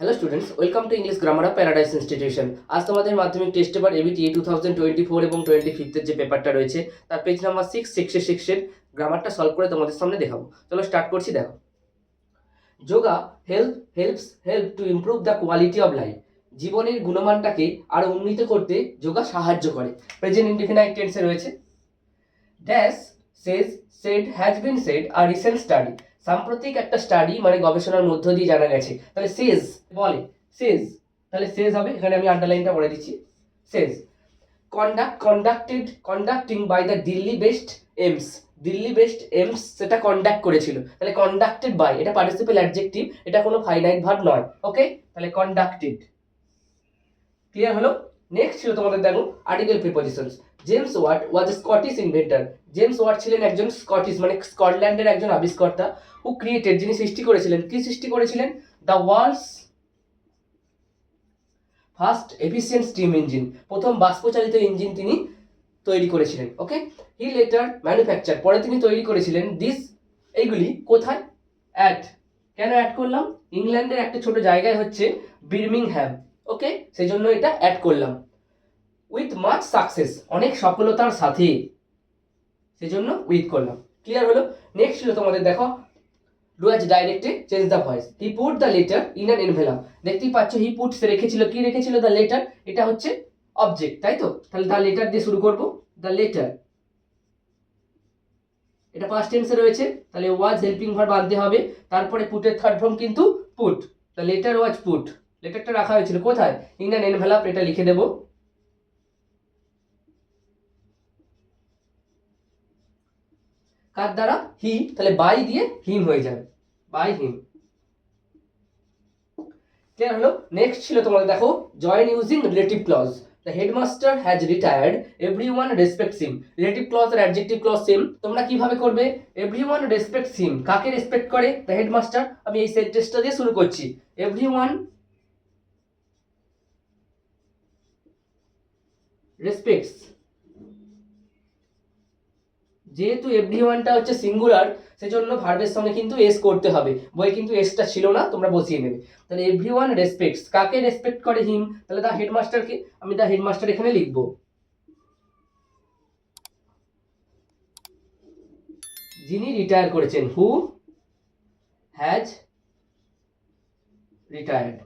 Hello students, welcome to English grammar of paradise institution. আজ তোমাদের মাধ্যমিক টেস্ট পেপার এবিটিএ 2024 এবং 25 যে পেপারটা রয়েছে তার পেজ নাম্বার 666 এর গ্রামারটা সলভ করে তোমাদের সামনে দেখাবো। চলো স্টার্ট করছি। দেখো, yoga help to improve the quality of life. জীবনের গুণমানটাকে আরো উন্নীত করতে যোগা সাহায্য করে। প্রেজেন্ট ইনডিফিনাইট টেন্সে রয়েছে। Dash says said has been said আর রিসেন্ট স্টাডি। সাম্প্রতিক একটা স্টাডি মানে গবেষণার মধ্য দিয়ে জানা গেছে। তাহলে সেজ বলে, সেজ তাহলে সেজ হবে, এখানে আমি আন্ডারলাইনটা করে দিচ্ছি। সেজ conducting by the Delhi based AIIMS. Delhi based AIIMS সেটা কন্ডাক্ট করেছিল, তাহলে কন্ডাক্টেড বাই এটা পার্টিসিপেল অ্যাডজেক্টিভ, এটা কোনো ফাইনাইট ভার্ব নয়। ওকে, তাহলে কন্ডাক্টেড। ক্লিয়ার হলো? নেক্সট ছিল তোমাদের দেখো আর্টিকেল প্রিপজিশনস। জেমস ওয়াট ওয়াজ এ স্কটিশ ইনভেন্টর। জেমস ওয়াট ছিলেন একজন স্কটিশ মানে স্কটল্যান্ডের একজন আবিষ্কর্তা। হু ক্রিয়েটেড, যিনি সৃষ্টি করেছিলেন, কি সৃষ্টি করেছিলেন? The world's first efficient steam engine. প্রথম বাষ্পচালিত ইঞ্জিন তিনি তৈরি করেছিলেন। ওকে, হি লেটার ম্যানুফ্যাকচার, পরে তিনি তৈরি করেছিলেন দিস, এইগুলি কোথায়? অ্যাট, কেন অ্যাড করলাম? ইংল্যান্ডের একটা ছোট জায়গায় হচ্ছে বির্মিংহ্যাম। ওকে, সেই জন্য এটা অ্যাড করলাম। উইথ মাচ সাকসেস, অনেক সফলতার সাথে, সেজন্য উইথ করলাম। ক্লিয়ার হলো? নেক্সট ছিল তোমাদের দেখো do as directed change the voice. He put the letter in an envelope. দেখতেই পাচ্ছ হি পুটস রেখেছিল, কি রেখেছিল? দ্য লেটার, এটা হচ্ছে অবজেক্ট, তাই তো? তাহলে দ্য লেটার দিয়ে শুরু করব। দ্য লেটার, এটা পাস্ট টেন্সে রয়েছে, তাহলে ওয়াজ হেল্পিং ভার্ব আনতে হবে। তারপরে পুটের থার্ড ফর্ম কিন্তু put. The letter was put, লেটারটা রাখা হয়েছিল কোথায়? ইন অ্যান এনভেলপ, এটা লিখে দেব। কার দ্বারা? হি, তাহলে বাই দিয়ে হিম হয়ে যাবে, বাই হিম। ক্লিয়ার হলো? নেক্সট ছিল তোমাদের দেখো join using relative clause. The headmaster has retired, everyone respects him. Relative clause আর অ্যাডজেক্টিভ ক্লজ সেম। তোমরা কিভাবে করবে? এভরিওয়ান রেসপেক্টস হিম, কাকে রেসপেক্ট করে? The headmaster. আমি এই সেন্টেন্সটা দিয়ে শুরু করছি। এভরিওয়ান রেসপেক্টস, যেহেতু এভরিওয়ানটা হচ্ছে সিঙ্গুলার সেজন্য ভার্বের সঙ্গে কিন্তু এস করতে হবে। বই কিন্তু এসটা ছিল না, তোমরা বসিয়ে নেবে। তাহলে এভরিওয়ান রেসপেক্টস, কাকে রেসপেক্ট করে? হিম। তাহলে দ্য হেডমাস্টারকে, আমি দ্য হেডমাস্টার এখানে লিখবো। যিনি রিটায়ার করেছেন, হু হ্যাজ রিটায়ার্ড।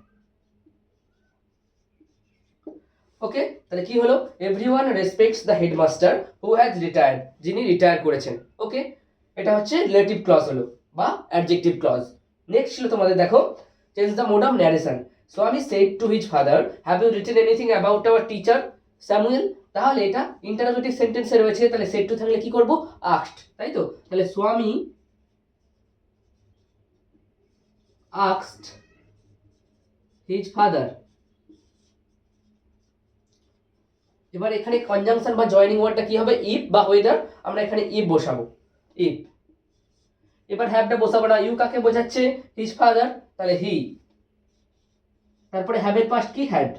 ওকে, তাহলে কি হলো? Everyone respects the headmaster who has retired, যিনি রিটায়ার করেছেন। ওকে, এটা হচ্ছে রিলেটিভ ক্লজ হলো বা অ্যাডজেক্টিভ ক্লজ। নেক্সট ছিল তোমাদের দেখো change the mode of narration. Swami said to his father, have you written anything about our teacher Samuel. তাহলে এটা ইন্টারোগেটিভ সেন্টেন্সে রয়েছে, তাহলে সেড টু থাকলে কি করব? আস্কড, তাই তো? তাহলে স্বামী আস্কড হিজ ফাদার। এবার এখানে কনজাংশন বা জয়েনিং ওয়ার্ডটা কি হবে? ইফ বা ওয়েদার, আমরা এখানে ইফ বসাবো, ইফ। এবার হ্যাভটা বসাবো না। ইউ কাকে বোঝাচ্ছে? হিজ ফাদার, তাহলে হি। তারপরে হ্যাভের পাস্ট কি? হ্যাড।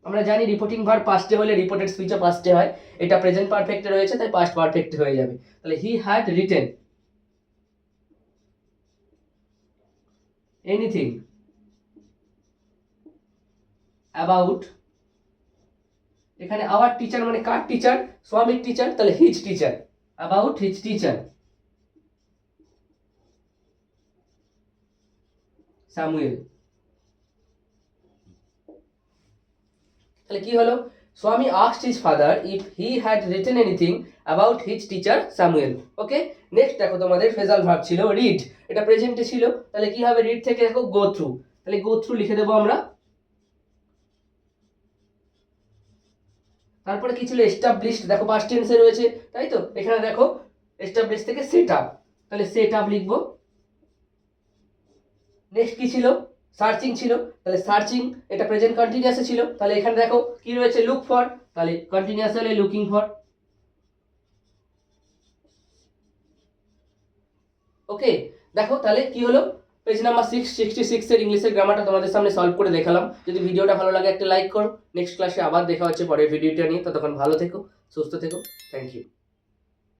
আমরা জানি রিপোর্টিং ভার্ব পাস্টে হলে রিপোর্টেড স্পিচও পাস্টে হয়। এটা প্রেজেন্ট পারফেক্টে রয়েছে তাই পাস্ট পারফেক্ট হয়ে যাবে। তাহলে he had written anything about, এখানে আওয়ার টিচার মানে কার টিচার? স্বামীর টিচার, তাহলে his teacher, about his teacher Samuel. তাহলে কি হলো? স্বামী asked his father if he had written anything about his teacher Samuel. Okay, next দেখো তোমাদের ফ্রেজাল ভার্ব ছিল রিড, এটা প্রেজেন্টে ছিল, তাহলে কি হবে? রিড থেকে দেখো গো থ্রু, তাহলে গো থ্রু লিখে দেবো আমরা। তারপরে কি ছিল? এস্টাবলিশড, দেখো পাস্ট টেন্সে রয়েছে, তাই তো? এখানে দেখো এস্টাবলিশ থেকে সেট আপ, তাহলে সেট আপ লিখবো। নেক্সট কি ছিল? সার্চিং ছিল, তাহলে সার্চিং, এটা প্রেজেন্ট কন্টিনিউয়াসে ছিল, তাহলে এখানে দেখো কি রয়েছে? লুক ফর, তাহলে কন্টিনিউয়াস হলে লুকিং ফর। ওকে, দেখো তাহলে কি হলো? পেজ নাম্বার 666 এর ইংলিশের গ্রামারটা তোমাদের সামনে সলভ করে দেখালাম। যদি ভিডিওটা ভালো লাগে একটা লাইক করো। নেক্সট ক্লাসে আবার দেখা হচ্ছে পরের ভিডিওটা নিয়ে। ততক্ষণ ভালো থেকো, সুস্থ থেকো। Thank you.